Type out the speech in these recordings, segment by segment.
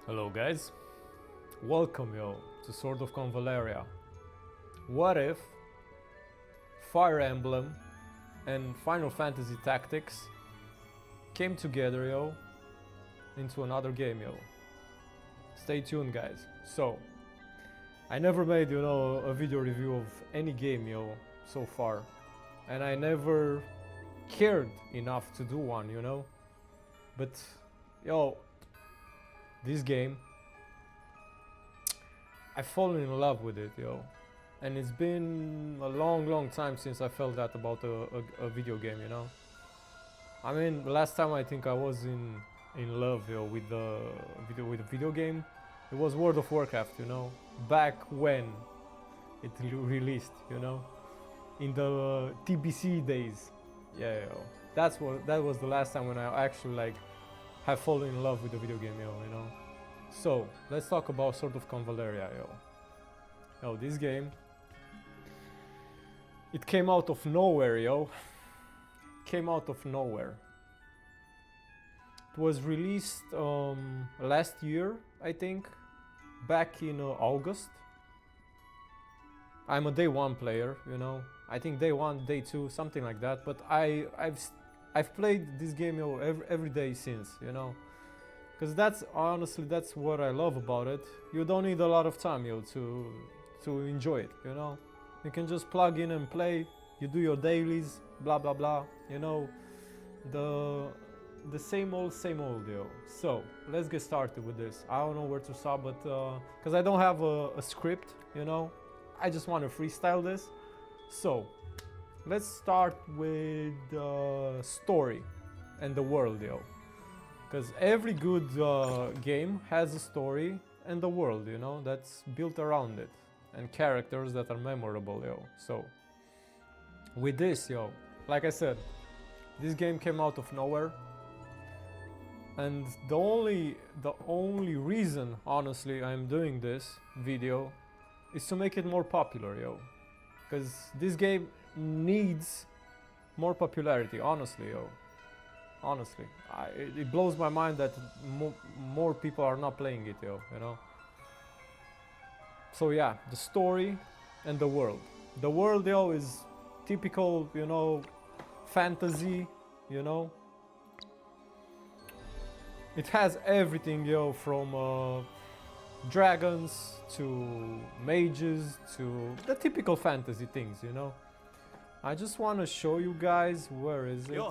Hello guys, welcome yo to Sword of Convallaria. What if Fire Emblem and Final Fantasy Tactics came together yo into another game yo? Stay tuned guys. So, I never made a video review of any game yo so far, and I never cared enough to do one, but yo, this game, I've fallen in love with it, yo. And it's been a long time since I felt that about a video game, I mean, the last time I think I was in love, yo, with the video game, it was World of Warcraft, back when it released, in the TBC days. Yeah, yo. That was the last time when I actually like have fallen in love with the video game, yo. So let's talk about Sword of Convallaria, yo. This game, it came out of nowhere, yo. Came out of nowhere. It was released last year, I think, back in August. I'm a day one player, I think day one, day two, something like that. But I've played this game, every day since, because that's what I love about it. You don't need a lot of time, to enjoy it, You can just plug in and play. You do your dailies, blah blah blah. The same old, yo. So let's get started with this. I don't know where to start, but because I don't have a script, I just want to freestyle this. So let's start with the story and the world, yo. Because every good game has a story and a world, that's built around it, and characters that are memorable, yo. So with this, yo, like I said, this game came out of nowhere, and the only reason, honestly, I'm doing this video is to make it more popular, yo. Because this game needs more popularity, honestly, yo. Honestly, it blows my mind that more people are not playing it, yo, So yeah, the story and the world. The world, yo, is typical, fantasy, It has everything, yo, from dragons to mages to the typical fantasy things, I just want to show you guys, where is it?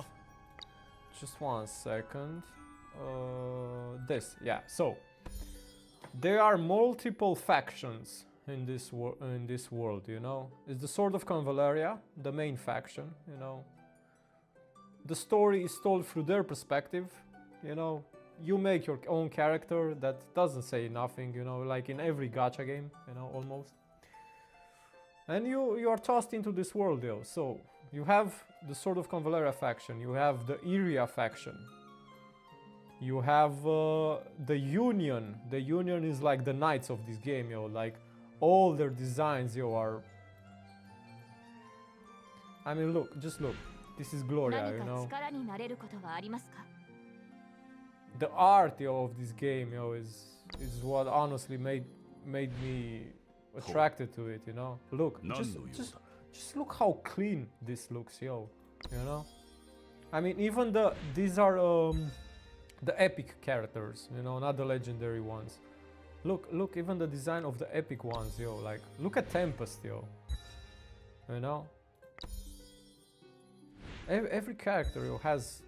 Just 1 second. This, yeah. So there are multiple factions in this world, It's the Sword of Convallaria, the main faction, The story is told through their perspective, You make your own character that doesn't say nothing, like in every gacha game, almost. And you are tossed into this world, yo. So you have the Sword of Convallaria faction, you have the Iria faction, you have the Union. The Union is like the knights of this game, yo. Like all their designs, yo, are. I mean, look, just look. This is Gloria, The art, yo, of this game, yo, is what honestly made me attracted to it, Look, just look how clean this looks, yo, I mean, even these are the epic characters, not the legendary ones. Look, even the design of the epic ones, yo, like, look at Tempest, yo, Every character, yo, has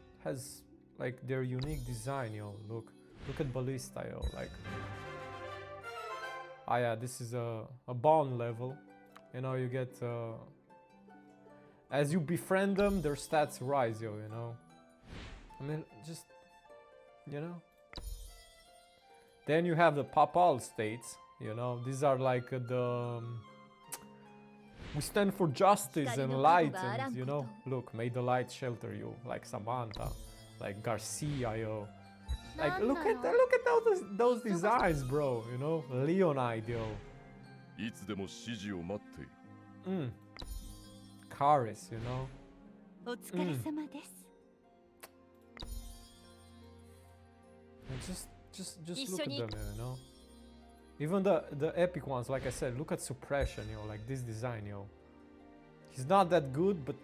like their unique design, yo. Look at Ballista, yo, like. Ah yeah, this is a bond level. You get as you befriend them, their stats rise, yo, I mean, just, Then you have the papal states, These are like we stand for justice and light, and look, may the light shelter you, like Samantha, like Garcia, yo. Like, look at those designs, bro, Leonide, yo. Karis, just look at them, you know. Even the epic ones, like I said, look at Suppression, you know, like this design, you know. He's not that good, but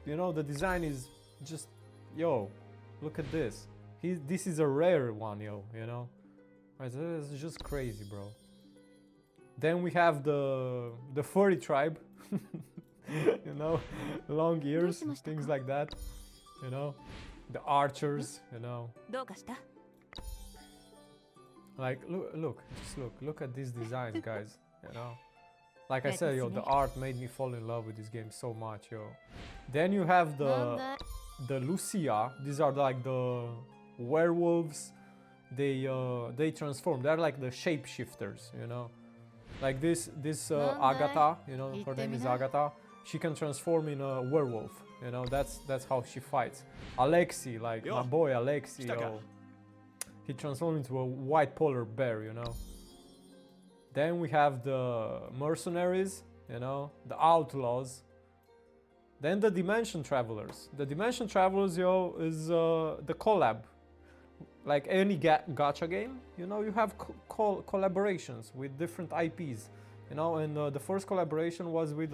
you know, the design is just, yo, look at this. This is a rare one, yo, you know. It's just crazy, bro. Then we have the furry tribe, you know, long ears, things like that, you know. The archers, you know. Like, look at these designs, guys, you know. Like I said, yo, the art made me fall in love with this game so much, yo. Then you have the Lucia. These are like the werewolves. They transform. They're like the shapeshifters, you know. Like this Agatha, you know, her name is Agatha. She can transform in a werewolf, you know. That's how she fights. Alexi, like my boy Alexi, yo. He transforms into a white polar bear, you know. Then we have the mercenaries, you know, the outlaws. Then the Dimension Travelers. The Dimension Travelers, yo, is the collab. Like any gacha game, you know, you have collaborations with different IPs, you know, and the first collaboration was with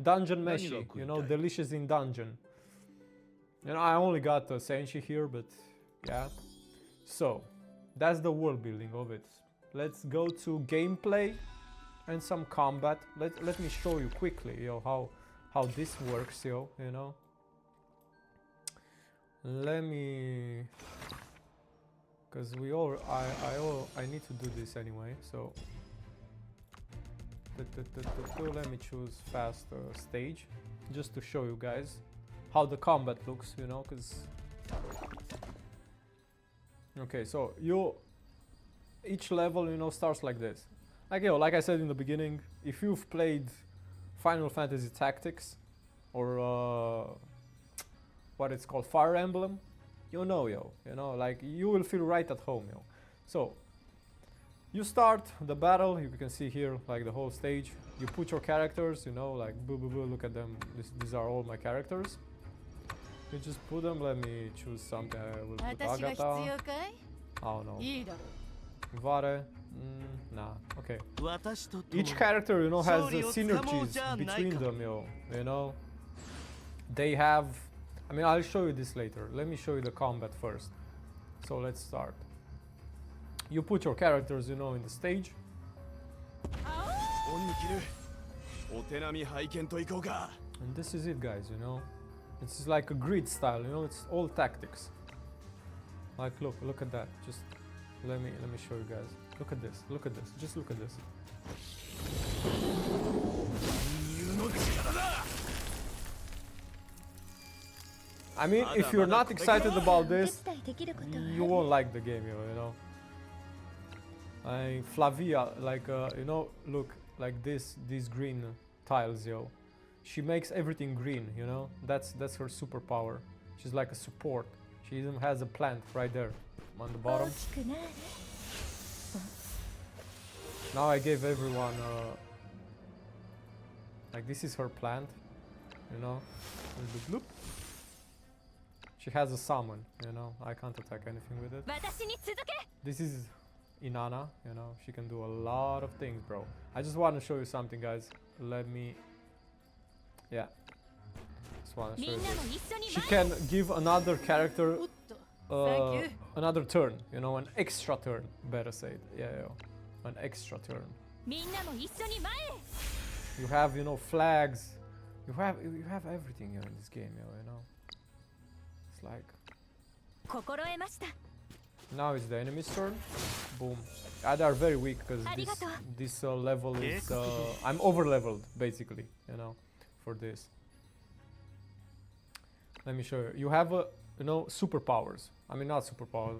Dungeon Meshi, you know, Delicious in Dungeon. You know, I only got Senshi here, but yeah. So, that's the world building of it. Let's go to gameplay and some combat. Let me show you quickly, yo, how this works, yo, you know. Let me, because I need to do this anyway, so let me choose fast stage just to show you guys how the combat looks, you know, because okay, so each level, you know, starts like this. Like, yo, like I said in the beginning, if you've played Final Fantasy Tactics or what it's called, Fire Emblem, you know, yo, you know, like you will feel right at home, yo. So you start the battle. You can see here like the whole stage. You put your characters, you know, like boo boo boo. Look at them. These are all my characters. You just put them. Let me choose something. I will put Agatha. Oh no. Vare. Nah. Okay. Each character, you know, has synergies between them, yo. You know, they have. I mean, I'll show you this later. Let me show you the combat first. So let's start. You put your characters, you know, in the stage. And this is it, guys, you know. It's like a grid style, you know, it's all tactics. Like, look at that. Just let me show you guys. Look at this. Look at this. Just look at this. I mean, if you're not excited about this, you won't like the game, you know. Flavia, like, you know, look, like these green tiles, yo. She makes everything green, you know. That's her superpower. She's like a support. She even has a plant right there on the bottom. Now I gave everyone, like this is her plant, you know. Bloop. She has a summon, you know. I can't attack anything with it. This is Inanna, you know. She can do a lot of things, bro. I just want to show you something, guys. Let me... Yeah. Just want to show you this. She can give another character another turn, you know, an extra turn, better say it. Yeah, an extra turn. You have, you know, flags. You have everything here in this game, you know. It's like... Now it's the enemy's turn. Boom. They are very weak because this level is... I'm over-leveled, basically, you know, for this. Let me show you. You have, you know, superpowers. I mean, not superpowers.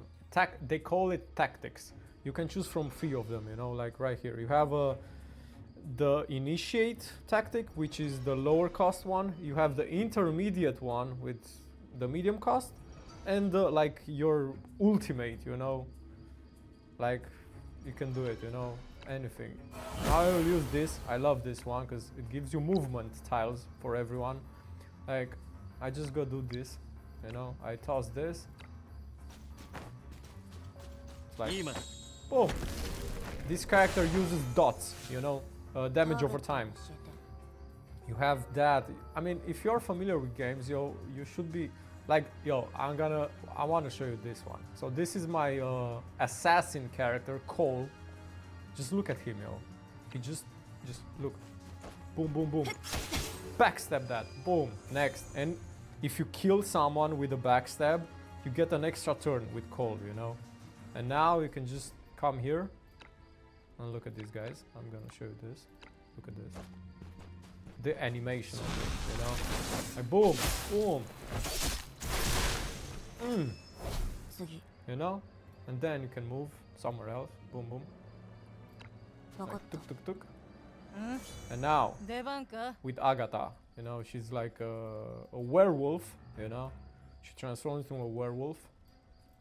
They call it tactics. You can choose from 3 of them, you know, like right here. You have the initiate tactic, which is the lower cost one. You have the intermediate one with the medium cost. And like your ultimate, you know, like you can do it, you know, anything. Now I will use this. I love this one because it gives you movement tiles for everyone. Like I just go do this, you know, I toss this. like, boom. This character uses dots, you know, damage over time. You have that. I mean, if you're familiar with games, yo, you should be like, yo, I want to show you this one. So this is my assassin character, Cole. Just look at him, yo. He just look, boom, boom, boom. Backstab that, boom, next. And if you kill someone with a backstab, you get an extra turn with Cole, you know. And now you can just come here and look at these guys. I'm gonna show you this. Look at this. The animation of it, you know. Like boom, boom. You know? And then you can move somewhere else. Boom, boom. Like, tuk, tuk, tuk. And now, with Agatha, you know, she's like a werewolf, you know. She transforms into a werewolf.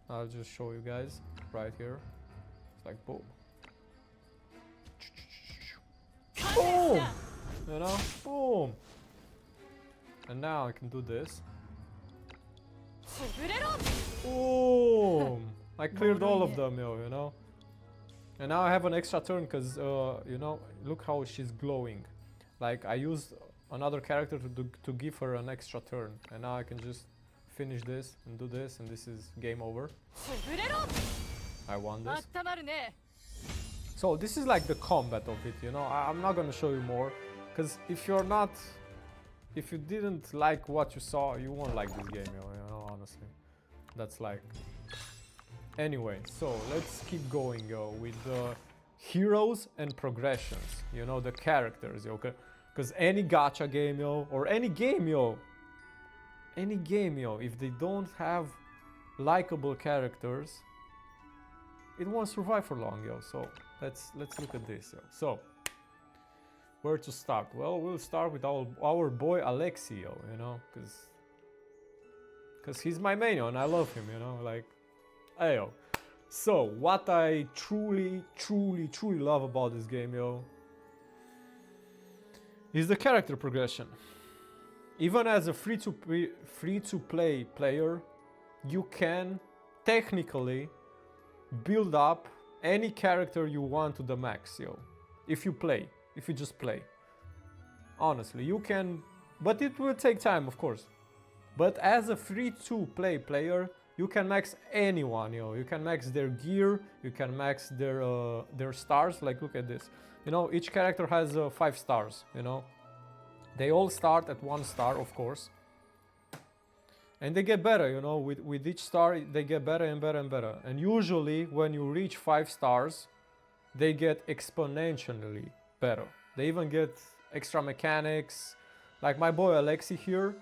I'll just show you guys right here. It's like boom. Boom! You know? Boom! And now I can do this. Boom! I cleared all of them, yo, you know? And now I have an extra turn because, you know, look how she's glowing. Like, I used another character to give her an extra turn. And now I can just finish this and do this, and this is game over. I won this. So this is like the combat of it, you know. I'm not gonna show you more, because if you didn't like what you saw, you won't like this game, you know, honestly. That's like... Anyway, so let's keep going, yo, with the heroes and progressions, you know, the characters, yo, because any gacha game, yo, or any game, yo, if they don't have likable characters, it won't survive for long, yo. So let's look at this, yo. So where to start? Well, we'll start with our boy Alexio, you know, because he's my main, yo, and I love him, you know, like, ayo. So what I truly love about this game, yo, is the character progression. Even as a free-to-play player, you can technically build up any character you want to the max, yo. If you just play. Honestly, you can, but it will take time, of course. But as a free-to-play player, you can max anyone, yo. You can max their gear, you can max their stars. Like, look at this. You know, each character has 5 stars, you know. They all start at 1 star, of course. And they get better, you know, with each star, they get better and better and better. And usually, when you reach 5 stars, they get exponentially better. They even get extra mechanics. Like my boy Alexi here,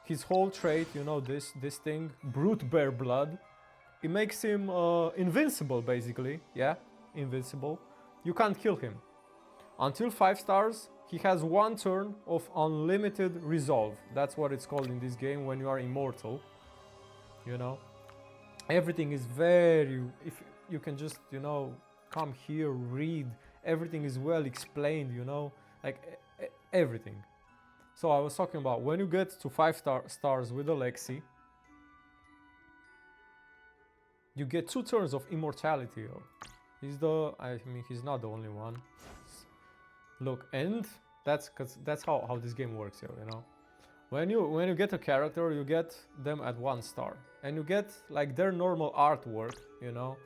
his whole trait, you know, this thing, brute bear blood, it makes him invincible, basically. Yeah, invincible. You can't kill him. Until 5 stars, he has 1 turn of unlimited resolve. That's what it's called in this game when you are immortal. You know, everything is very, if you can just, you know, come here, read, everything is well explained, you know, like everything. So I was talking about when you get to 5 stars with Alexi, you get 2 turns of immortality. He's not the only one. Look, and that's how this game works, yo, you know. When you get a character, you get them at 1 star, and you get like their normal artwork, you know.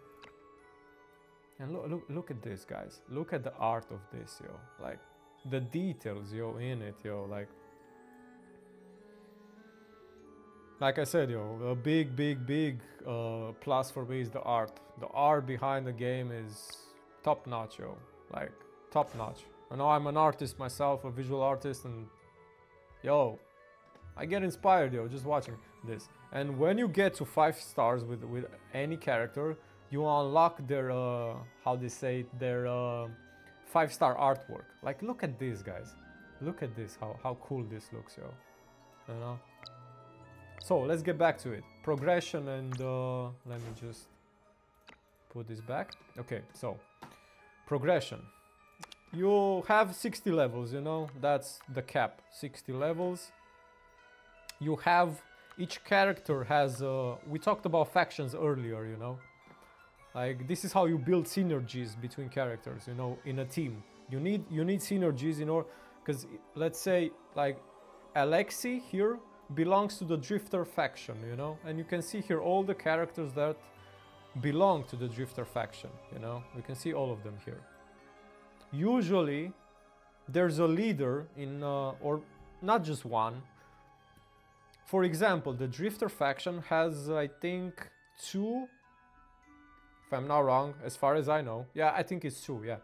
And look at this, guys. Look at the art of this, yo. Like the details, yo, in it, yo. Like I said, yo, a big plus for me is the art. The art behind the game is top notch, yo. Like top notch. I know I'm an artist myself, a visual artist, and yo, I get inspired, yo, just watching this. And when you get to 5 stars with any character, you unlock their how they say it, their 5-star artwork. Like, look at this, guys. Look at this, how cool this looks, yo. You know. So let's get back to it. Progression, and let me just put this back. Okay, so progression. You have 60 levels, you know, that's the cap, 60 levels. You have, each character has, we talked about factions earlier, you know. Like, this is how you build synergies between characters, you know, in a team. You need synergies in order, because let's say like Alexei here belongs to the Drifter faction, you know, and you can see here all the characters that belong to the Drifter faction, you know, we can see all of them here. Usually there's a leader in or not just one. For example, the Drifter faction has, I think, 2, if I'm not wrong, as far as I know. Yeah, I think it's 2, yeah.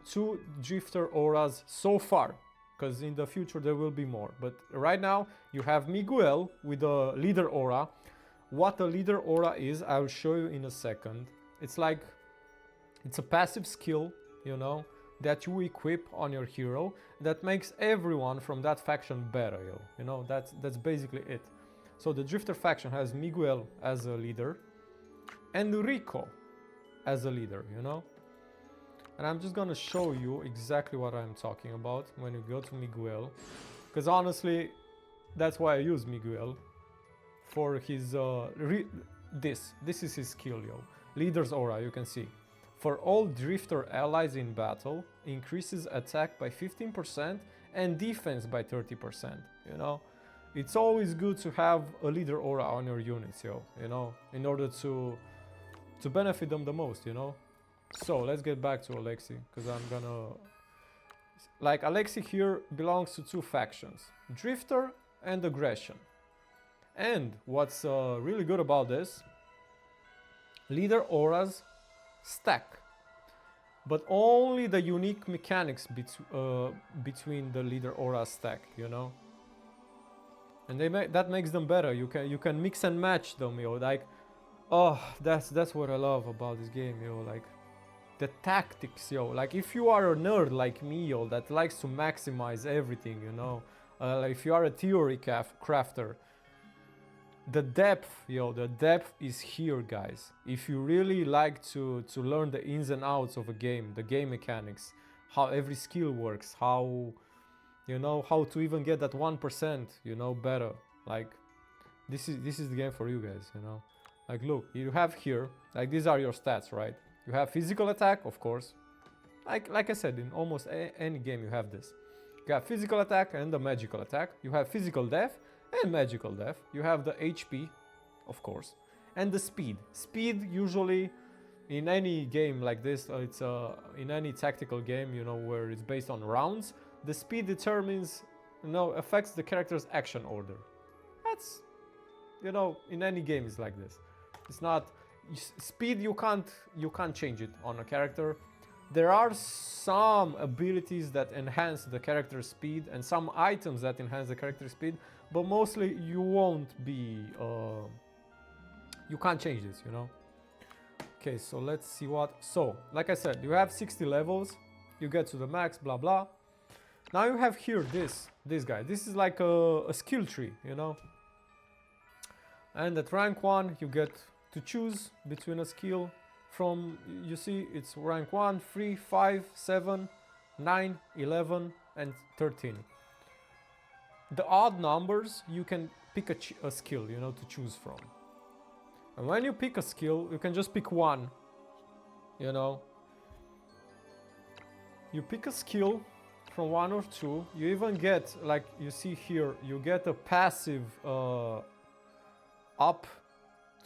2 Drifter auras so far, because in the future there will be more. But right now you have Miguel with a leader aura. What a leader aura is, I'll show you in a second. It's like, it's a passive skill, you know, that you equip on your hero that makes everyone from that faction better, you know, that's basically it. So the Drifter faction has Miguel as a leader and Rico as a leader, you know. And I'm just gonna show you exactly what I'm talking about when you go to Miguel, because honestly, that's why I use Miguel for his this is his skill, yo. Leader's aura, you can see. For all Drifter allies in battle, increases attack by 15% and defense by 30%, you know. It's always good to have a leader aura on your units, yo, you know, in order to benefit them the most, you know. So let's get back to Alexei, because I'm gonna... Like, Alexei here belongs to 2 factions, Drifter and Aggression. And what's really good about this, leader auras stack, but only the unique mechanics between the leader auras stack, you know. And that makes them better. You can mix and match them, yo. Like, oh, that's what I love about this game, yo. Like, the tactics, yo. Like, if you are a nerd like me, yo, that likes to maximize everything, you know, like if you are a theory crafter, the depth, yo, the depth is here, guys. If you really like to learn the ins and outs of a game, the game mechanics, how every skill works, how, you know, how to even get that 1%, you know, better. Like, this is the game for you guys, you know. Like, look, you have here, like, these are your stats, right? You have physical attack, of course. Like I said, in almost any game you have this. You have physical attack and the magical attack. You have physical death and magical death. You have the HP, of course, and the speed. Speed usually in any game like this, it's in any tactical game, you know, where it's based on rounds, the speed determines, you know, affects the character's action order. That's, you know, in any game is like this. It's not speed, you can't change it on a character. There are some abilities that enhance the character's speed and some items that enhance the character's speed, but mostly you won't be you can't change this, you know. Okay, so let's see what. So like I said, you have 60 levels, you get to the max, blah blah. Now you have here this guy. This is like a skill tree, you know. And at rank 1 you get to choose between a skill from, you see, it's rank 1, 3, 5, 7, 9, 11 and 13. The odd numbers, you can pick a skill, you know, to choose from. And when you pick a skill, you can just pick one, you know. You pick a skill from 1 or 2, you even get, like you see here, you get a passive up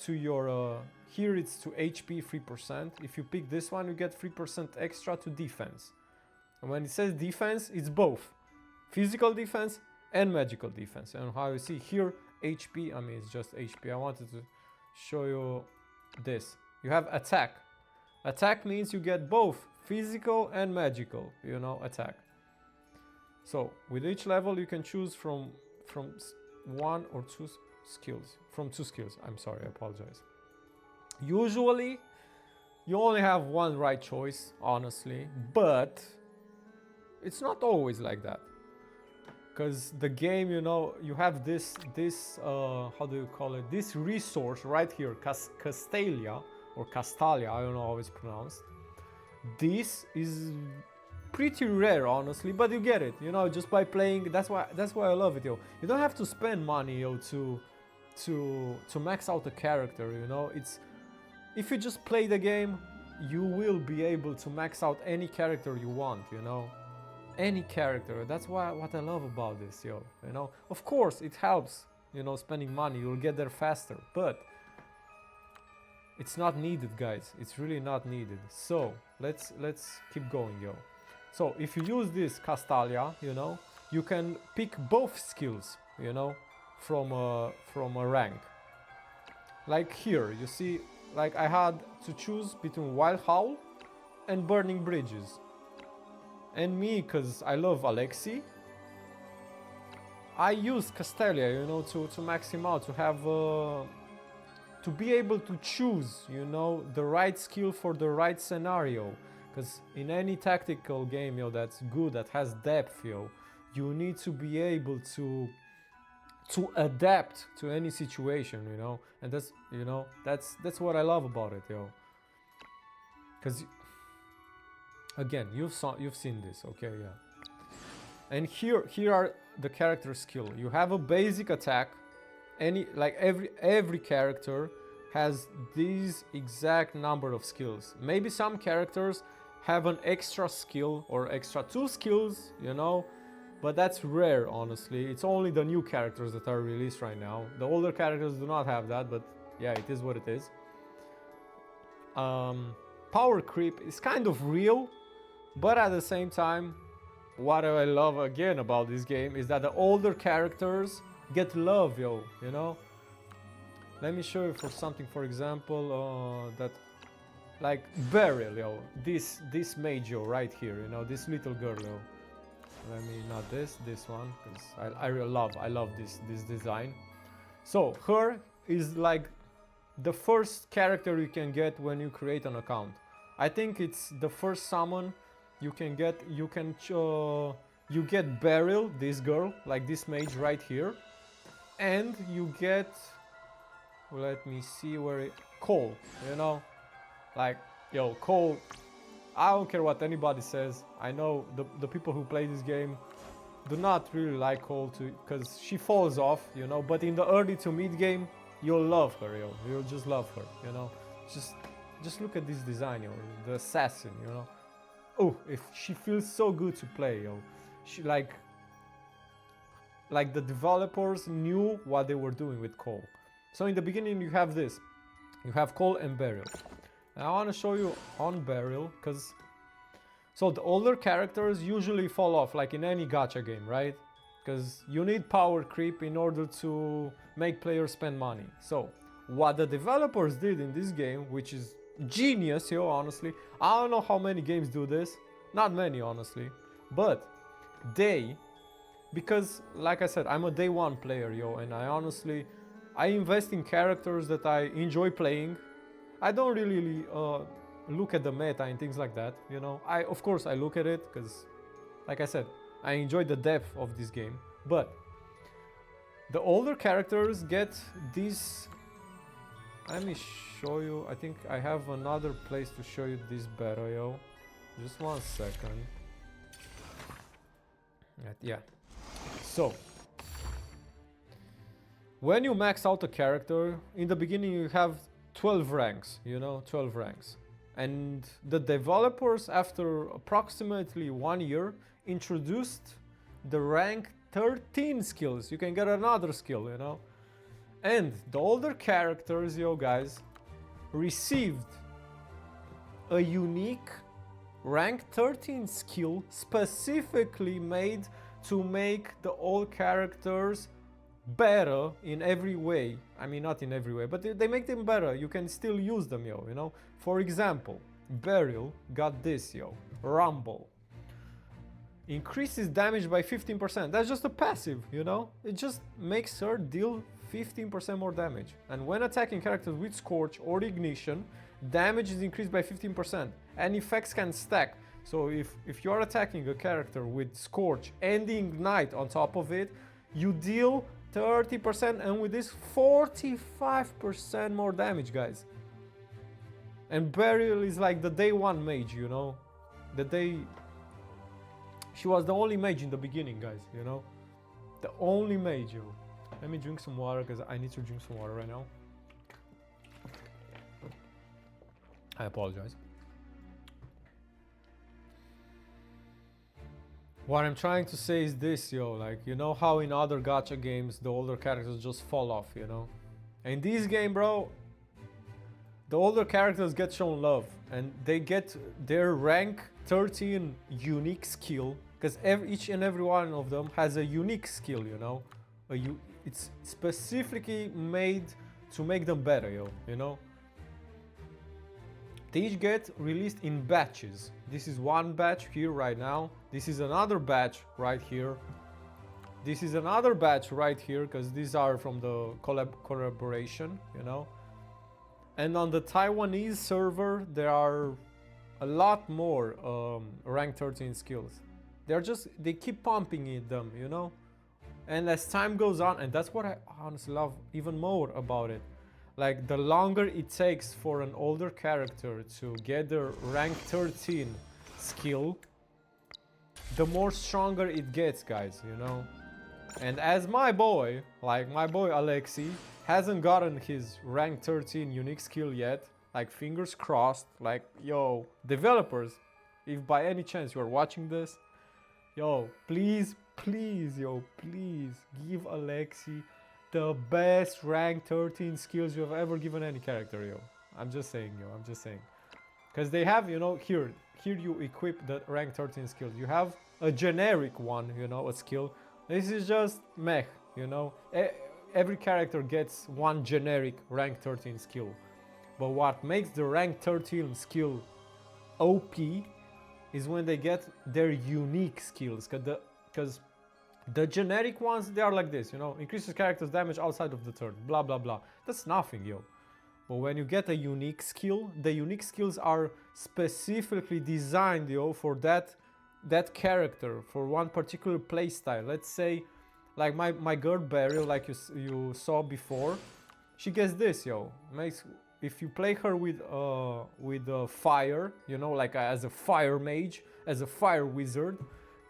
to your, here it's to HP 3%. If you pick this one, you get 3% extra to defense. And when it says defense, it's both physical defense and magical defense. And how you see here, HP, I mean, it's just HP. I wanted to show you this. You have attack. Attack means you get both physical and magical, you know, attack. So with each level, you can choose from 1 or 2 skills. From 2 skills, I'm sorry, I apologize. Usually, you only have one right choice, honestly, but it's not always like that. Because the game, you know, you have this how do you call it? This resource right here, Castalia, or Castalia, I don't know how it's pronounced. This is pretty rare, honestly, but you get it, you know, just by playing. That's why I love it, yo. You don't have to spend money, yo, to max out a character, you know. It's, if you just play the game, you will be able to max out any character you want, you know, any character. That's what I love about this, yo, you know. Of course it helps, you know, spending money, you'll get there faster, but it's not needed, guys. It's really not needed. So let's keep going, yo. So if you use this Castalia, you know, you can pick both skills, you know, from a rank. Like here, you see, like I had to choose between Wild Howl and Burning Bridges. And me, cause I love Alexi, I use Castalia, you know, to max him out, to have to be able to choose, you know, the right skill for the right scenario. Because in any tactical game, yo, that's good, that has depth, yo, you need to be able to adapt to any situation, you know. And that's, you know, that's what I love about it, yo. Because again, you've seen this, okay, yeah. And here are the character skill. You have a basic attack. Every character has these exact number of skills. Maybe some characters have an extra skill or extra 2 skills, you know, but that's rare, honestly. It's only the new characters that are released right now. The older characters do not have that, but yeah, it is what it is. Power creep is kind of real, but at the same time, what I love again about this game is that the older characters get love, yo, you know. Let me show you for something, for example, that like Beryl, yo, this mage, yo, right here, you know, this little girl, yo. Let me, not this one, because I really love this design. So her is like the first character you can get when you create an account. I think it's the first summon you can get. You get Beryl, this girl, like this mage right here, and you get, let me see where Cole, you know, like, yo, Cole, I don't care what anybody says. I know the people who play this game do not really like Cole because she falls off, you know, but in the early to mid game, you'll love her, yo, you'll just love her, you know. Just look at this design, yo, the assassin, you know. Oh, if she feels so good to play, yo. She like the developers knew what they were doing with Cole. So in the beginning you have this. You have Cole and Beryl. And I want to show you on Beryl, because so the older characters usually fall off, like in any gacha game, right? Because you need power creep in order to make players spend money. So what the developers did in this game, which is genius, yo, honestly. I don't know how many games do this. Not many, honestly. But they, because like I said, I'm a day one player, yo, and I invest in characters that I enjoy playing. I don't really look at the meta and things like that, you know. Of course I look at it because, like I said, I enjoy the depth of this game. But the older characters get these. Let me show you. I think I have another place to show you this better, yo. Just 1 second. Yeah. So when you max out a character, in the beginning you have 12 ranks, you know, 12 ranks. And the developers, after approximately 1 year, introduced the rank 13 skills. You can get another skill, you know. And the older characters, yo, guys, received a unique rank 13 skill specifically made to make the old characters better in every way. I mean, not in every way, but they make them better. You can still use them, yo, you know. For example, Beryl got this, yo, Rumble. Increases damage by 15%. That's just a passive, you know. It just makes her deal 15% more damage. And when attacking characters with Scorch or Ignition, damage is increased by 15%. And effects can stack. So if you are attacking a character with Scorch and Ignite on top of it, you deal 30%, and with this 45% more damage, guys. And Beryl is like the day one mage, you know. She was the only mage in the beginning, guys, you know. The only mage, yo. Let me drink some water, because I need to drink some water right now. I apologize. What I'm trying to say is this, yo, like, you know how in other gacha games the older characters just fall off, you know? In this game, bro, the older characters get shown love and they get their rank 13 unique skill, because each and every one of them has a unique skill, you know? It's specifically made to make them better, yo, you know? They each get released in batches. This is one batch here right now. This is another batch right here. This is another batch right here, because these are from the collaboration, you know. And on the Taiwanese server, there are a lot more rank 13 skills. They keep pumping them, you know. And as time goes on, and that's what I honestly love even more about it. Like, the longer it takes for an older character to get their rank 13 skill, the more stronger it gets, guys, you know? And as my boy Alexi, hasn't gotten his rank 13 unique skill yet, like, fingers crossed, like, yo, developers, if by any chance you are watching this, yo, please, yo, please give Alexi the best rank 13 skills you have ever given any character, yo. I'm just saying, yo, I'm just saying. Because they have, you know, here you equip the rank 13 skills. You have a generic one, you know, a skill. This is just meh, you know. Every character gets one generic rank 13 skill. But what makes the rank 13 skill OP is when they get their unique skills. Because the generic ones, they are like this, you know, increases character's damage outside of the turn, blah blah blah. That's nothing, yo. But when you get a unique skill, the unique skills are specifically designed, yo, for that character, for one particular playstyle. Let's say, like my girl Beryl, like you saw before, she gets this, yo. If you play her with fire, you know, like as a fire mage, as a fire wizard,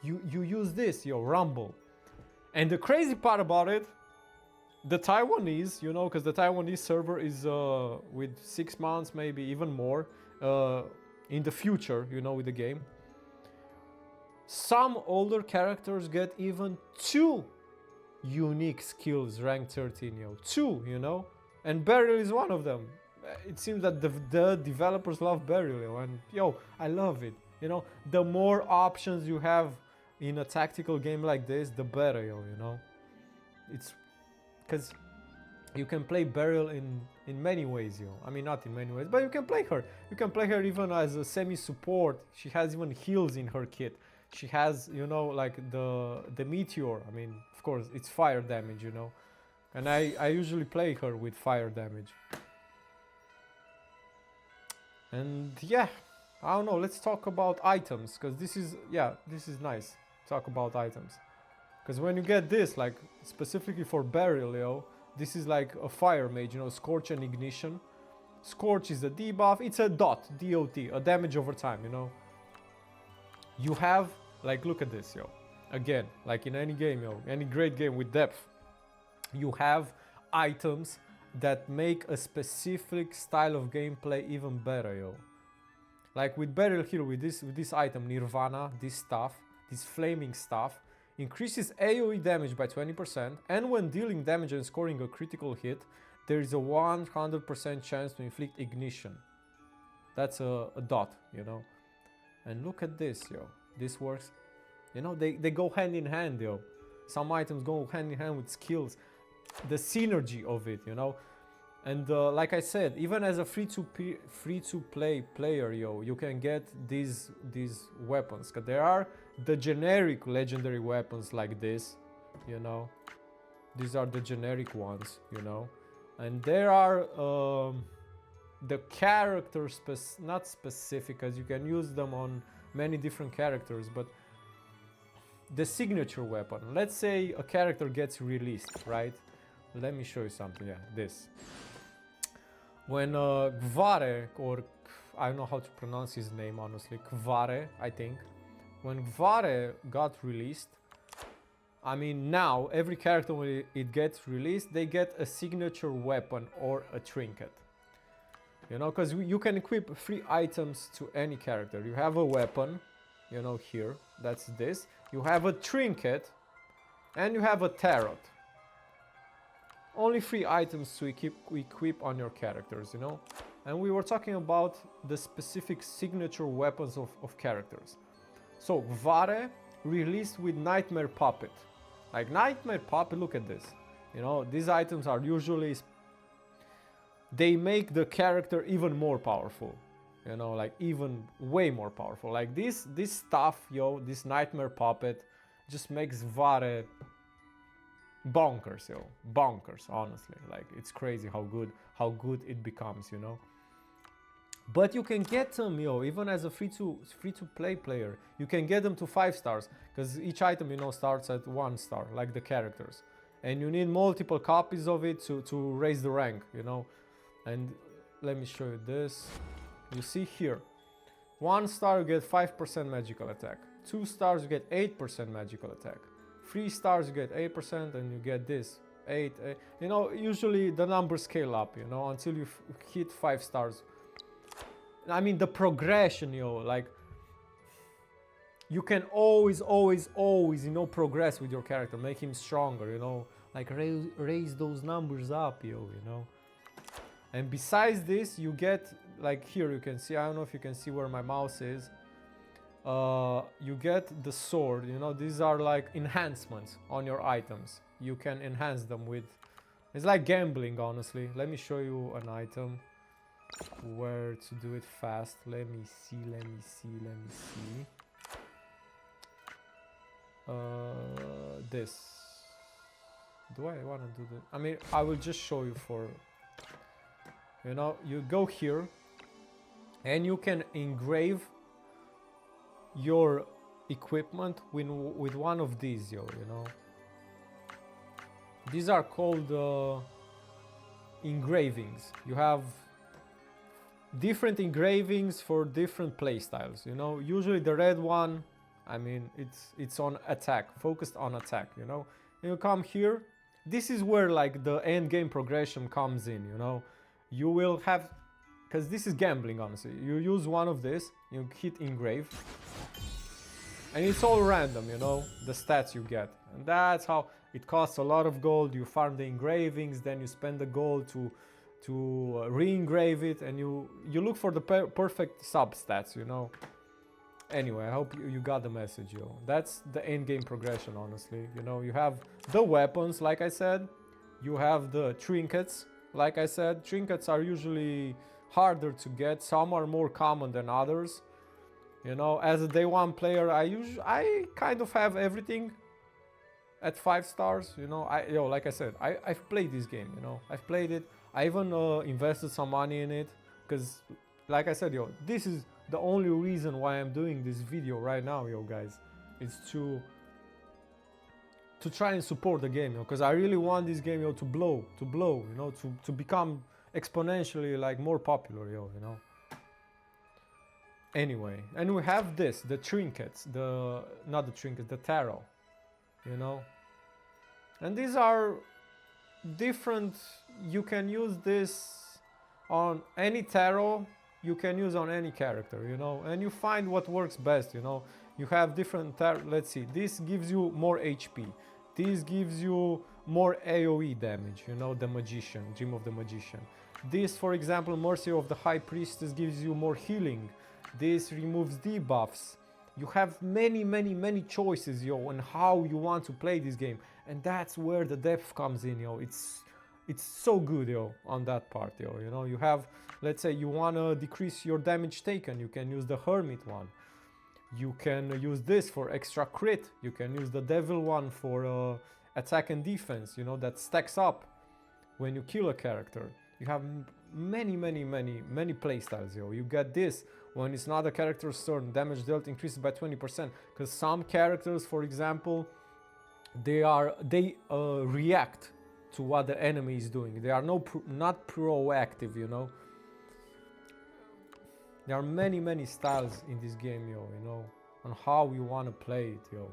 you use this, yo, Rumble. And the crazy part about it, the Taiwanese, you know, because the Taiwanese server is with 6 months, maybe even more, in the future, you know, with the game. Some older characters get even 2 unique skills, rank 13, yo. 2, you know? And Beryl is one of them. It seems that the developers love Beryl, yo, and yo, I love it. You know, the more options you have in a tactical game like this, the better, yo, you know? It's because you can play Beryl in many ways, yo. I mean, not in many ways, but you can play her. You can play her even as a semi-support. She has even heals in her kit. She has, you know, like the meteor. I mean, of course, it's fire damage, you know? And I usually play her with fire damage. And yeah, I don't know, let's talk about items, because this is nice. Talk about items, because when you get this, like specifically for Beryl, yo, this is like a fire mage, you know, Scorch and Ignition. Scorch is a debuff, it's a DOT, a damage over time, you know. You have, like, look at this, yo, again, like in any game, yo, any great game with depth, you have items that make a specific style of gameplay even better, yo. Like with Beryl here, with this item, Nirvana, this stuff, this flaming stuff, increases AoE damage by 20%, and when dealing damage and scoring a critical hit, there is a 100% chance to inflict ignition. That's a dot, you know. And look at this, yo. This works. You know, they go hand in hand, yo. Some items go hand in hand with skills. The synergy of it, you know. And like I said, even as a free-to-play player, yo, you can get these weapons. Cause there are the generic legendary weapons like this, you know. These are the generic ones, you know. And there are the character not specific, as you can use them on many different characters, but the signature weapon. Let's say a character gets released, right? Let me show you something. Yeah, this. When Gvare, or I don't know how to pronounce his name honestly, Gvare, I think. When Gvare got released, I mean, now every character when it gets released, they get a signature weapon or a trinket. You know, because you can equip 3 items to any character. You have a weapon, you know, here, that's this. you have a trinket, and you have a tarot. Only 3 items to equip on your characters, you know? And we were talking about the specific signature weapons of characters. So, Vare released with Nightmare Puppet. Like, Nightmare Puppet, look at this. You know, these items are usually... They make the character even more powerful. You know, like, even way more powerful. Like, this stuff, yo, this Nightmare Puppet just makes Vare... bonkers, yo, bonkers, honestly. Like, it's crazy how good it becomes, you know. But you can get them, yo, even as a free to play player, you can get them to 5 stars, because each item, you know, starts at 1 star, like the characters, and you need multiple copies of it to raise the rank, you know. And let me show you this. You see here, 1 star you get 5% magical attack, 2 stars you get 8% magical attack, 3 stars you get 8%, and you get this 8, you know, usually the numbers scale up, you know, until you hit 5 stars. I mean, the progression, yo, like, you can always, you know, progress with your character, make him stronger, you know, like, raise those numbers up, yo, you know. And besides this, you get, like, here you can see, I don't know if you can see where my mouse is, you get the sword, you know, these are like enhancements on your items. You can enhance them with, it's like gambling, honestly. Let me show you an item where to do it fast. Let me see. This, do I want to do that? I mean, I will just show you for, you know, you go here and you can engrave your equipment with one of these, yo, you know. These are called engravings. You have different engravings for different playstyles, you know. Usually the red one, I mean, it's on attack, focused on attack, you know. You come here, this is where like the end game progression comes in, you know. You will have, because this is gambling, honestly. You use one of this, you hit engrave, and it's all random, you know, the stats you get. And that's how it costs a lot of gold. You farm the engravings, then you spend the gold to re-engrave it, and you look for the perfect sub-stats, you know. Anyway, I hope you got the message, yo. That's the end game progression, honestly. You know, you have the weapons, like I said. You have the trinkets, like I said. Trinkets are usually harder to get. Some are more common than others. You know, as a day 1 player, I kind of have everything at 5 stars. You know, like I said, I've played this game. You know, I've played it. I even invested some money in it, because, like I said, yo, this is the only reason why I'm doing this video right now, yo, guys. It's to try and support the game, yo, because I really want this game, yo, to blow, you know, to become exponentially like more popular, yo, you know. Anyway, and we have this, the trinkets, not the trinkets, the tarot, you know. And these are different. You can use this on any tarot, you can use on any character, you know, and you find what works best, you know. You have different tarot. Let's see, this gives you more HP, this gives you more AoE damage, you know, the magician, Gem of the Magician. This, for example, Mercy of the High Priestess gives you more healing. This removes debuffs. You have many choices, yo, on how you want to play this game, and that's where the depth comes in, yo. It's so good, yo, on that part, yo. You know, you have, let's say you want to decrease your damage taken, you can use the Hermit one. You can use this for extra crit. You can use the Devil one for attack and defense, you know, that stacks up when you kill a character. You have many playstyles, yo. You get this when it's not a character's turn, damage dealt increases by 20%, because some characters, for example, they react to what the enemy is doing. They are not proactive, you know. There are many styles in this game, yo, you know, on how you want to play it, yo.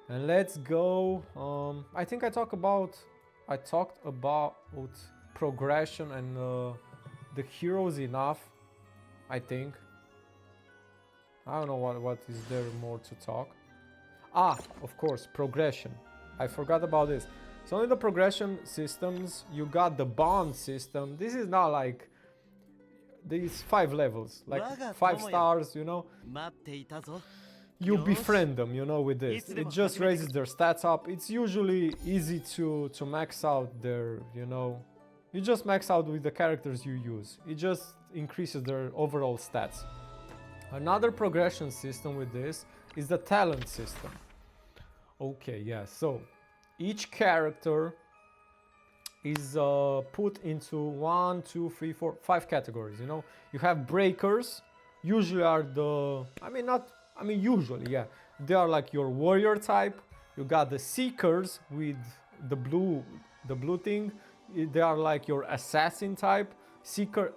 And let's go. I think I talked about progression and the heroes enough, I think. I don't know what is there more to talk. Ah, of course, progression. I forgot about this. So in the progression systems, you got the bond system. This is not like these 5 levels, like 5 stars, you know. You befriend them, you know, with this. It just raises their stats up. It's usually easy to max out their, you know, you just max out with the characters you use. It just increases their overall stats. Another progression system with this is the talent system. Okay, yeah, so each character is put into 1, 2, 3, 4, 5 categories, you know. You have breakers, usually are the, usually, yeah. They are like your warrior type. You got the seekers with the blue thing. They are like your assassin type. Seeker,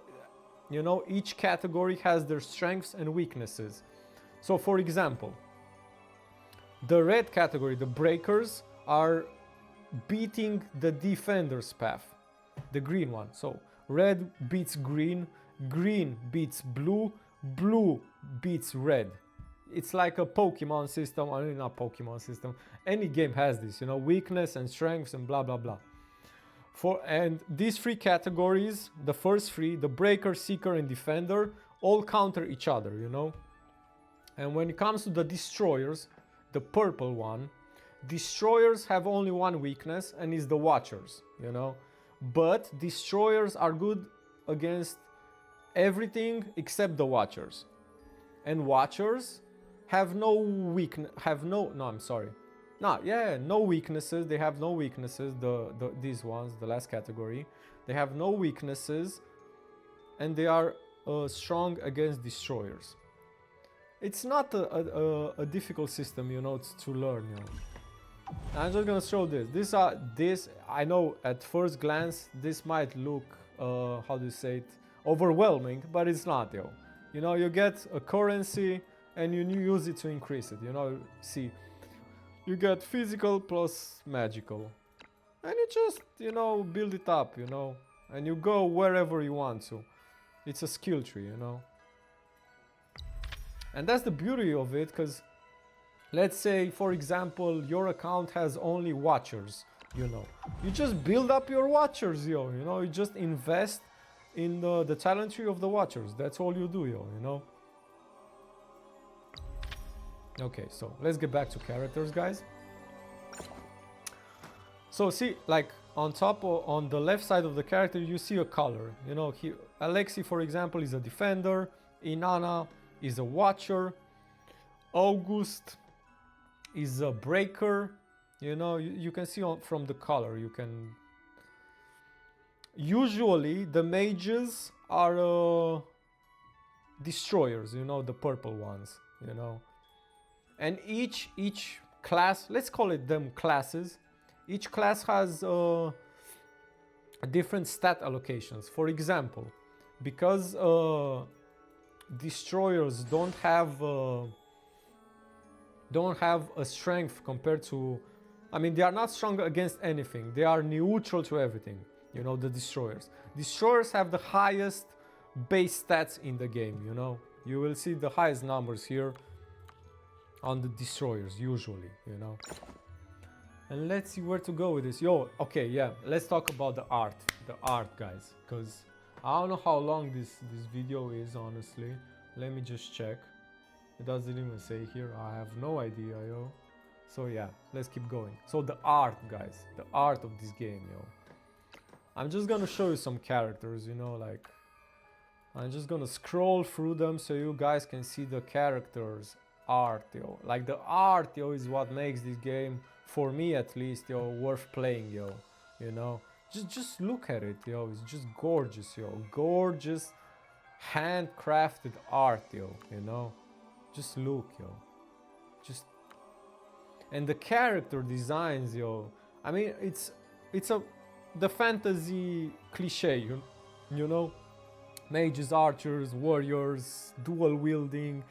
you know, each category has their strengths and weaknesses. So for example, the red category, the breakers, are beating the defender's path, the green one. So red beats green, green beats blue, blue beats red. It's like a Pokemon system, I mean not Pokemon system. Any game has this, you know, weakness and strengths and blah blah blah. And these 3 categories, the first 3, the breaker, seeker, and defender, all counter each other, you know. And when it comes to the destroyers, the purple one, destroyers have only one weakness, and is the watchers, you know. But destroyers are good against everything except the watchers. And watchers have no weakness, no weaknesses. They have no weaknesses. These ones, the last category, they have no weaknesses, and they are strong against destroyers. It's not a difficult system, you know, to learn. You know, I'm just gonna show this. This I know at first glance this might look how do you say it, overwhelming, but it's not, yo. You know, you get a currency and you use it to increase it. You know, see. You get physical plus magical. And you just, you know, build it up, you know. And you go wherever you want to. It's a skill tree, you know. And that's the beauty of it, because let's say, for example, your account has only watchers, you know. You just build up your watchers, yo, you know. You just invest in the talent tree of the watchers. That's all you do, yo, you know. Okay, so let's get back to characters, guys. So see, like on top on the left side of the character, you see a color. You know, here Alexi, for example, is a defender. Inanna is a watcher. August is a breaker. You know, you can see from the color. You can. Usually, the mages are destroyers. You know, the purple ones. You know. And each class, let's call it them classes, each class has different stat allocations. For example, because destroyers don't have a strength compared to, I mean, they are not strong against anything. They are neutral to everything. You know, the destroyers. Destroyers have the highest base stats in the game, you know. You will see the highest numbers here on the destroyers usually, you know. And let's see where to go with this. Yo, okay, yeah, let's talk about the art, guys, because I don't know how long this video is, honestly. Let me just check. It doesn't even say here. I have no idea, yo. So yeah, let's keep going. So the art, guys, the art of this game, yo. I'm just gonna show you some characters, you know, like I'm just gonna scroll through them so you guys can see the characters art, yo. Like the art, yo, is what makes this game, for me at least, yo, worth playing, yo. You know, just look at it, yo. It's just gorgeous, yo. Gorgeous handcrafted art, yo. You know, just look, yo. Just, and the character designs, yo. I mean, it's the fantasy cliche, you know, mages, archers, warriors, dual wielding,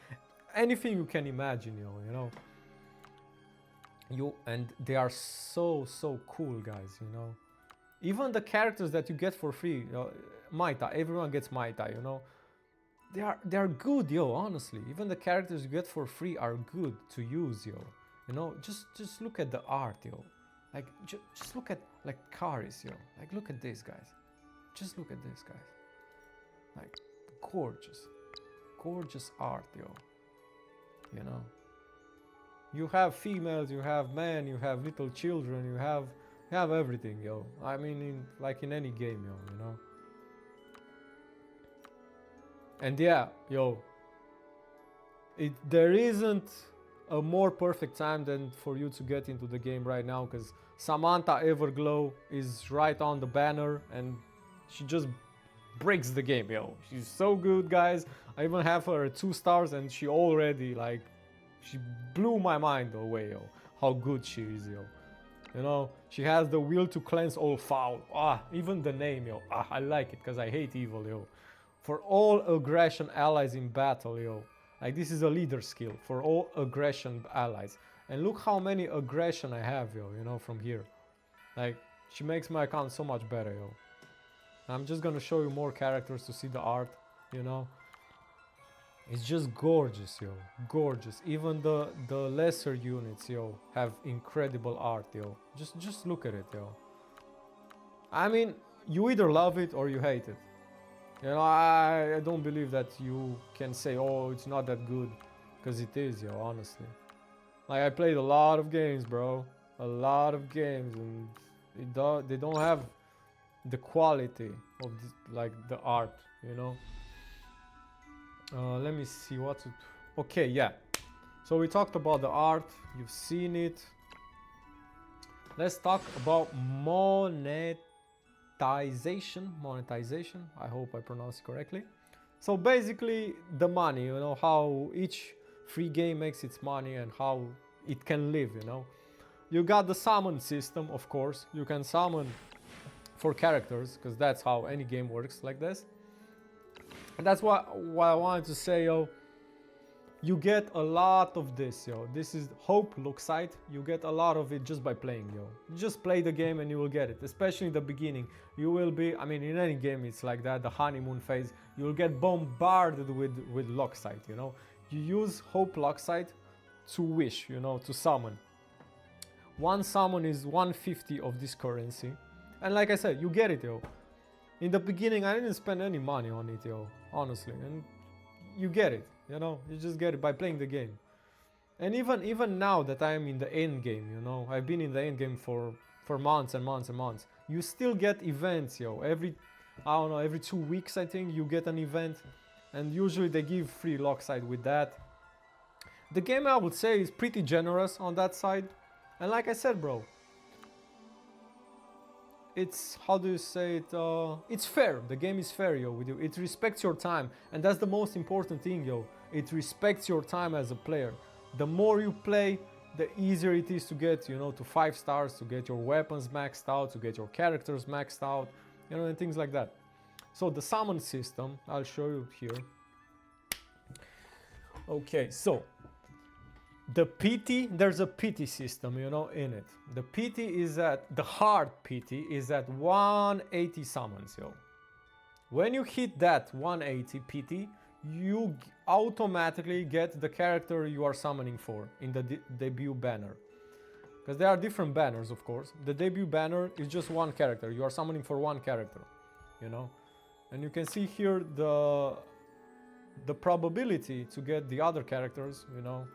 anything you can imagine, yo, you know. And they are so cool, guys, you know. Even the characters that you get for free, you know, Maita, everyone gets Maita, you know. They are good, yo, honestly. Even the characters you get for free are good to use, yo. You know, just look at the art, yo. Like, just look at, like, cars, yo. Like, look at this, guys. Just look at this, guys. Like, gorgeous. Gorgeous art, yo. You know. You have females, you have men, you have little children, you have everything, yo. I mean, like in any game, yo, you know. And yeah, yo. There isn't a more perfect time than for you to get into the game right now, because Samantha Everglow is right on the banner and she just breaks the game, yo. She's so good, guys. I even have her at 2 stars and she already, like, she blew my mind away, yo. How good she is, yo. You know, she has the will to cleanse all foul. Even the name, yo. I like it because I hate evil, yo. For all aggression allies in battle, yo. Like, this is a leader skill for all aggression allies. And look how many aggression I have, yo, you know, from here. Like, she makes my account so much better, yo. I'm just gonna show you more characters to see the art, you know. It's just gorgeous, yo. Gorgeous. Even the lesser units, yo, have incredible art, yo. Just look at it, yo. I mean, you either love it or you hate it. You know, I don't believe that you can say, oh, it's not that good. Because it is, yo, honestly. Like, I played a lot of games, bro. A lot of games. And they don't have the quality of, like, the art, you know. Let me see what's it. Okay, yeah. So we talked about the art. You've seen it. Let's talk about monetization. Monetization. I hope I pronounced it correctly. So basically, the money. You know, how each free game makes its money and how it can live. You know, you got the summon system, of course. You can summon for characters because that's how any game works like this. And that's what I wanted to say, yo. You get a lot of this, yo. This is Hope Luxite. You get a lot of it just by playing, yo. You just play the game and you will get it. Especially in the beginning. You will be, I mean, in any game it's like that, the honeymoon phase. You will get bombarded with Luxite, you know. You use Hope Luxite to wish, you know, to summon. One summon is 150 of this currency. And like I said, you get it, yo. In the beginning, I didn't spend any money on it, yo, honestly. And you get it, you know, you just get it by playing the game. And even now that I'm in the end game, you know, I've been in the end game for months and months and months. You still get events, yo. Every 2 weeks, I think, you get an event. And usually they give free Luxite with that. The game, I would say, is pretty generous on that side. And like I said, bro, it's, how do you say it, it's fair. The game is fair, yo, with you. It respects your time, and that's the most important thing, yo. It respects your time as a player. The more you play, the easier it is to get, you know, to 5 stars, to get your weapons maxed out, to get your characters maxed out, you know, and things like that. So the summon system, I'll show you here. Okay, so the PT, there's a PT system, you know, in it. The PT is at, the hard PT is at 180 summons, yo. When you hit that 180 PT, you automatically get the character you are summoning for in the debut banner. Because there are different banners, of course. The debut banner is just one character. You are summoning for one character, you know. And you can see here the probability to get the other characters, you know.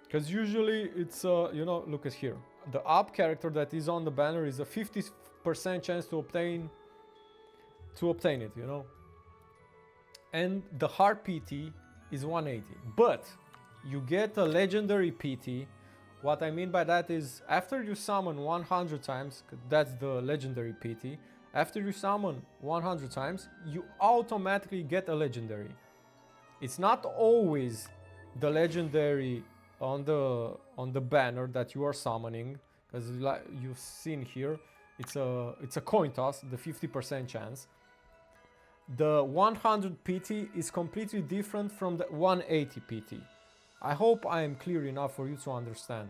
Because usually it's, you know, look at here. The up character that is on the banner is a 50% chance to obtain it, you know. And the hard PT is 180. But you get a legendary PT. What I mean by that is after you summon 100 times, that's the legendary PT. After you summon 100 times, you automatically get a legendary. It's not always the legendary on the banner that you are summoning, because like you've seen here, it's a coin toss, the 50% chance. The 100 PT is completely different from the 180 PT. I hope I am clear enough for you to understand,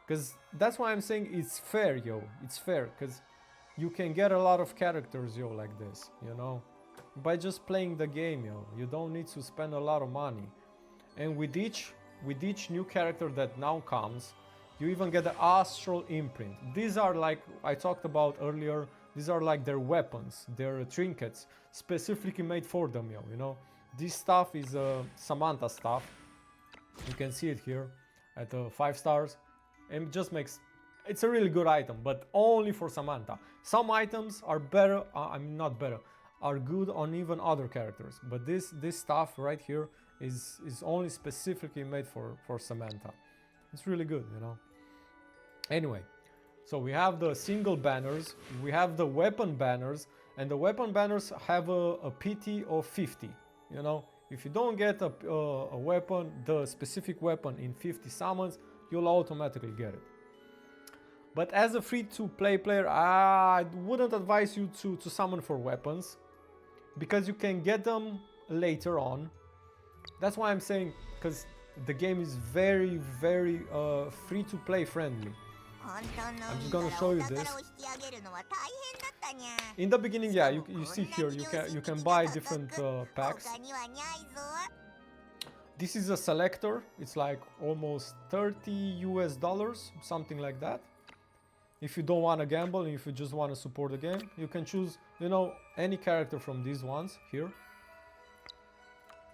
because that's why I'm saying it's fair, yo. It's fair because you can get a lot of characters, yo, like this, you know, by just playing the game, yo. You don't need to spend a lot of money. And with each with each new character that now comes, you even get the astral imprint. These are like I talked about earlier. These are like their weapons, their trinkets, specifically made for them, you know. This stuff is Samantha stuff. You can see it here at 5 stars. And it just makes... It's a really good item, but only for Samantha. Some items are better, I mean not better, are good on even other characters. But this stuff right here is only specifically made for Samantha. It's really good, you know. Anyway, so we have the single banners, we have the weapon banners, and the weapon banners have a PT of 50, you know. If you don't get a weapon, the specific weapon in 50 summons, you'll automatically get it. But as a free-to-play player, I wouldn't advise you to summon for weapons, because you can get them later on. That's why I'm saying, because the game is very, very free-to-play friendly. I'm just gonna show you this. In the beginning, yeah, you see here, you can buy different packs. This is a selector. It's like almost $30 US, something like that. If you don't want to gamble and if you just want to support the game, you can choose, you know, any character from these ones here.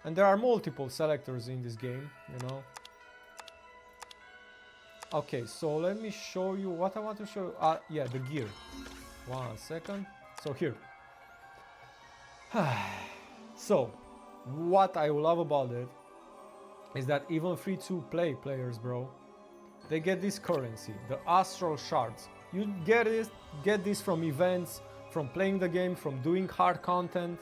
And there are multiple selectors in this game, you know. Okay, so let me show you what I want to show. Yeah, the gear. 1 second. So here. So, what I love about it is that even free-to-play players, bro, they get this currency, the astral shards. You get this from events, from playing the game, from doing hard content.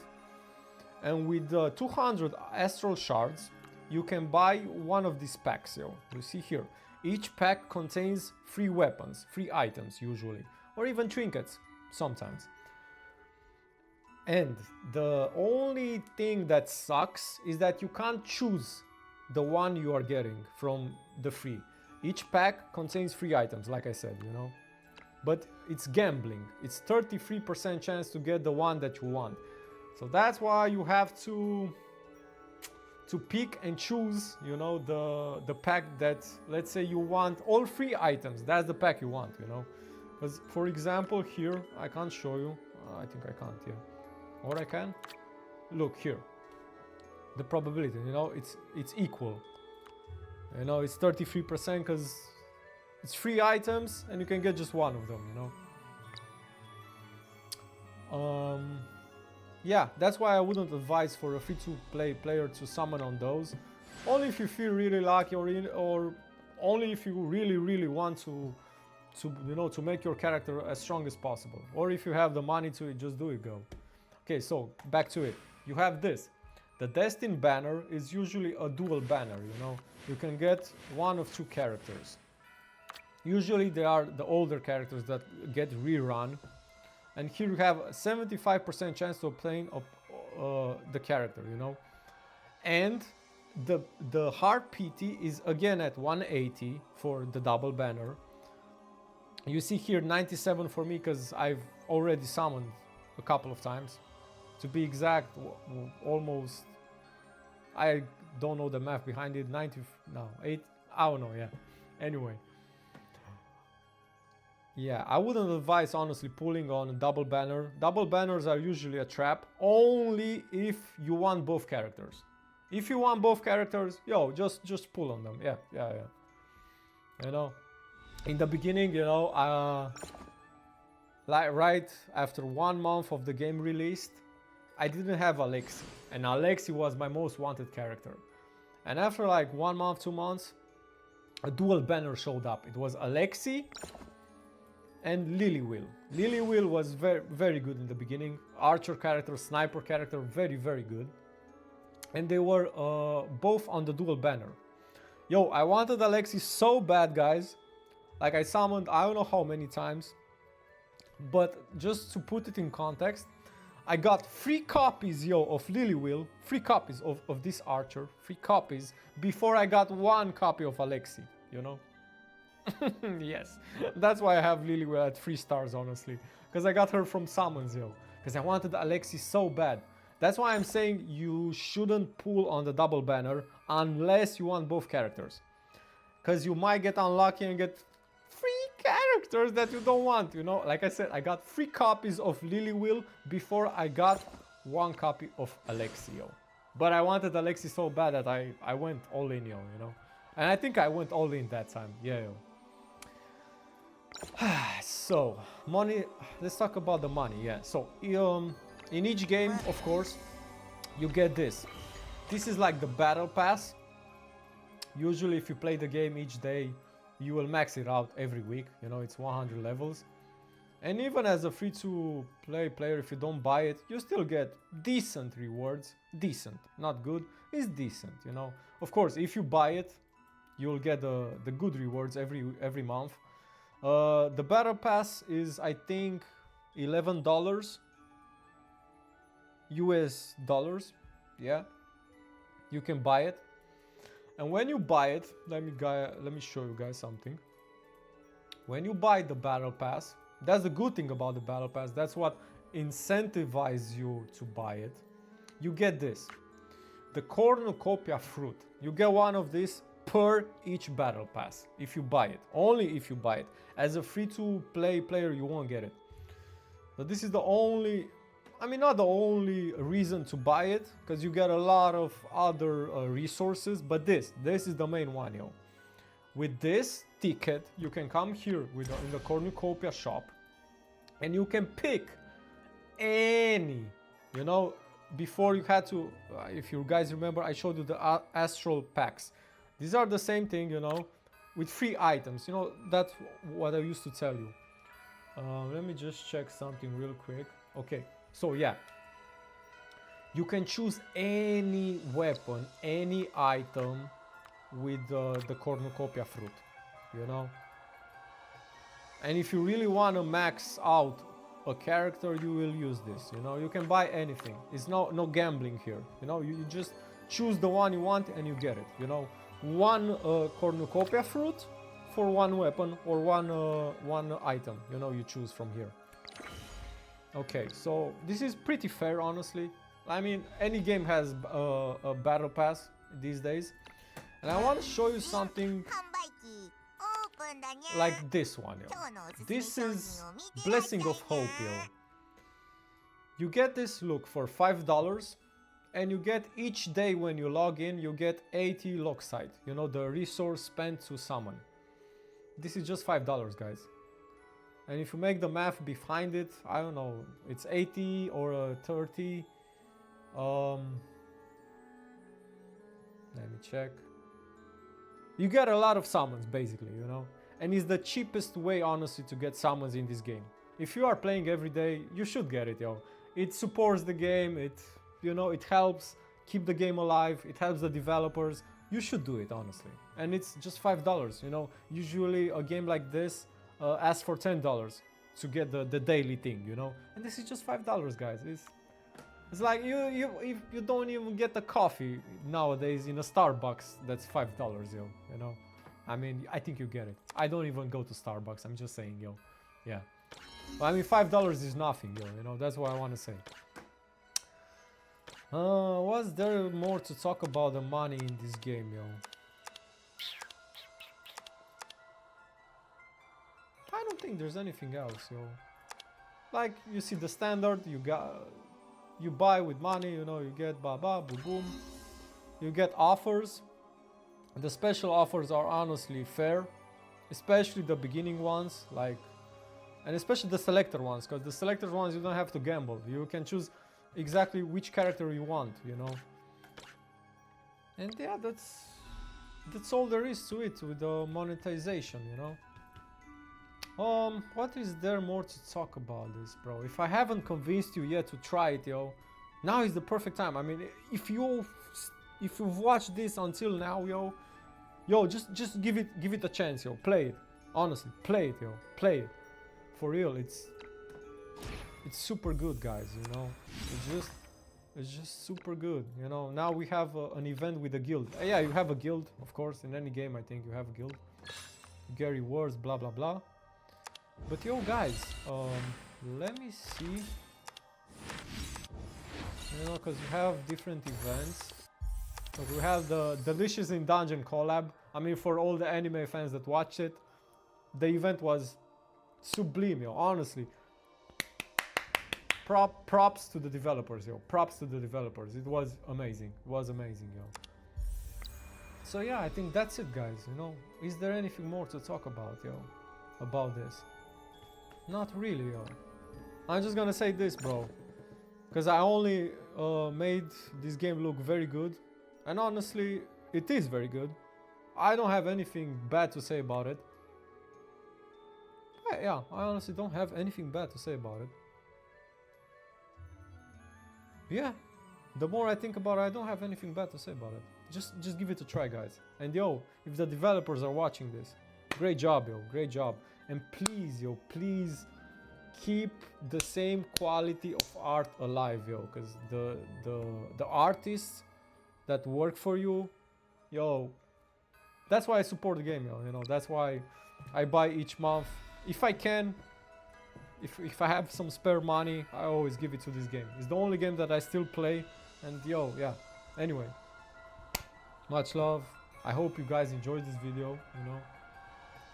And with 200 astral shards, you can buy one of these packs. You see here. Each pack contains free weapons, free items usually, or even trinkets sometimes. And the only thing that sucks is that you can't choose the one you are getting from the free. Each pack contains free items, like I said, you know. But it's gambling. It's 33% chance to get the one that you want. So that's why you have to pick and choose, you know, the pack that, let's say you want all free items. That's the pack you want, you know. Because, for example, here, I can't show you. I think I can't here. Or I can. Look here. The probability, you know, it's equal. You know, it's 33% because it's free items and you can get just one of them, you know. Yeah, that's why I wouldn't advise for a free-to-play player to summon on those. Only if you feel really lucky, or only if you really want to you know, to make your character as strong as possible. Or if you have the money to just do it, go. Okay, so back to it. You have this. The Destined banner is usually a dual banner, you know. You can get one of 2 characters. Usually they are the older characters that get rerun. And here you have a 75% chance to obtain the character, you know. And the hard PT is again at 180 for the double banner. You see here 97 for me because I've already summoned a couple of times. To be exact, almost, I don't know the math behind it, 8, I don't know, yeah. Anyway. Yeah, I wouldn't advise honestly pulling on a double banner. Double banners are usually a trap, only if you want both characters. If you want both characters, yo, just pull on them. Yeah. You know, in the beginning, you know, like right after 1 month of the game released, I didn't have Alexi, and Alexi was my most wanted character. And after like 1 month, 2 months, a dual banner showed up. It was Alexi and Lily-Will. Lily-Will was very good in the beginning. Archer character, sniper character, very good. And they were both on the dual banner. Yo, I wanted Alexi so bad, guys. Like I summoned, I don't know how many times. But just to put it in context, I got 3 copies, yo, of Lily-Will, 3 copies of this Archer, 3 copies, before I got 1 copy of Alexi, you know? Yes, that's why I have Lily-Will at 3 stars, honestly. Because I got her from summons, yo. Because I wanted Alexi so bad. That's why I'm saying you shouldn't pull on the double banner unless you want both characters, because you might get unlucky and get free characters that you don't want, you know. Like I said, I got 3 copies of Lily Will before I got 1 copy of Alexio. But I wanted Alexi so bad that I went all in, yo, you know. And I think I went all in that time, yeah, yo. So, money, let's talk about the money, yeah. So, in each game, of course, you get this. This is like the battle pass. Usually if you play the game each day, you will max it out every week, you know, it's 100 levels. And even as a free-to-play player, if you don't buy it, you still get decent rewards. Decent, not good, it's decent, you know. Of course, if you buy it, you'll get the good rewards every month. The battle pass is, I think, $11 US dollars, yeah. You can buy it. And when you buy it, let me show you guys something. When you buy the battle pass, that's the good thing about the battle pass. That's what incentivizes you to buy it. You get this, the cornucopia fruit. You get one of these per each battle pass if you buy it. Only if you buy it. As a free-to-play player, you won't get it. But this is the only, I mean, not the only reason to buy it, because you get a lot of other resources. But this is the main one, yo. With this ticket, you can come here in the cornucopia shop, and you can pick any, you know. Before you had to, if you guys remember, I showed you the astral packs. These are the same thing, you know, with free items, you know. That's what I used to tell you. Let me just check something real quick. Okay, so yeah, you can choose any weapon, any item with the cornucopia fruit, you know. And if you really want to max out a character, you will use this, you know. You can buy anything. It's no gambling here, you know. You just choose the one you want and you get it, you know. One cornucopia fruit for one weapon, or one item, you know, you choose from here. Okay, so this is pretty fair, honestly. I mean, any game has a battle pass these days. And I want to show you something like this one, yo. This is Blessing of Hope, yo. You get this, look, for $5, and you get each day when you log in, you get 80 Locksite, you know, the resource spent to summon. This is just $5, guys. And if you make the math behind it, I don't know, it's 80 or 30. Let me check. You get a lot of summons, basically, you know. And it's the cheapest way, honestly, to get summons in this game. If you are playing every day, you should get it, yo. It supports the game, it, you know, it helps keep the game alive, it helps the developers. You should do it, honestly. And it's just $5, you know. Usually a game like this asks for $10 to get the daily thing, you know. And this is just $5, guys. It's like if you don't even get a coffee nowadays in a Starbucks, that's $5, yo, you know. I mean, I think you get it. I don't even go to Starbucks, I'm just saying, yo. Yeah. But I mean, $5 is nothing, yo, you know, that's what I want to say. Was there more to talk about the money in this game, yo? I don't think there's anything else, yo. Like, you see the standard, you buy with money, you know, you get boom, boom. You get offers. The special offers are honestly fair, especially the beginning ones, like, and especially the selector ones, because the selector ones you don't have to gamble. You can choose exactly which character you want, you know. And yeah, that's all there is to it with the monetization, you know. What is there more to talk about this, bro? If I haven't convinced you yet to try it, yo, now is the perfect time. I mean, if you've watched this until now, yo, just give it a chance, yo. Play it. Honestly, play it, yo. Play it. For real, it's super good, guys, you know. It's just super good, you know. Now we have an event with a guild. Yeah, you have a guild, of course. In any game, I think you have a guild. You get rewards, blah blah blah. But yo, guys, let me see. You know, because you have different events. But we have the Delicious in Dungeon collab. I mean, for all the anime fans that watched it, the event was sublime, yo. Honestly, props to the developers, yo. Props to the developers. It was amazing. It was amazing, yo. So yeah, I think that's it, guys. You know, is there anything more to talk about, yo? About this? Not really, yo. I'm just gonna say this, bro, because I only made this game look very good, and honestly, it is very good. I don't have anything bad to say about it. Yeah, I honestly don't have anything bad to say about it. Yeah, the more I think about it, I don't have anything bad to say about it. Just give it a try, guys. And yo, if the developers are watching this, great job, yo, great job. And please, yo, please keep the same quality of art alive, yo, because the artists that work for you, yo, that's why I support the game, yo. You know, that's why I buy each month. If I can, if I have some spare money, I always give it to this game. It's the only game that I still play, and yo, yeah. Anyway, much love. I hope you guys enjoyed this video, you know.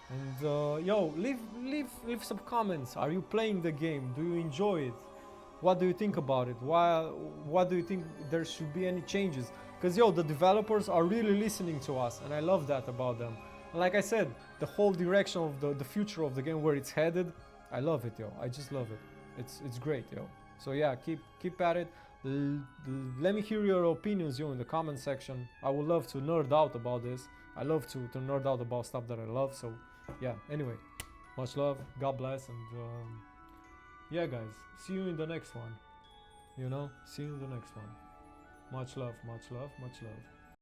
And yo, leave some comments. Are you playing the game? Do you enjoy it? What do you think about it? What do you think there should be any changes? Because yo, the developers are really listening to us, and I love that about them. And like I said, the whole direction of the future of the game, where it's headed, I love it, yo. I just love it. It's great, yo. So yeah, keep at it. Let me hear your opinions, yo, in the comment section. I would love to nerd out about this. I love to nerd out about stuff that I love. So yeah, anyway, much love, God bless, and yeah, guys, see you in the next one. You know, see you in the next one. Much love, much love, much love.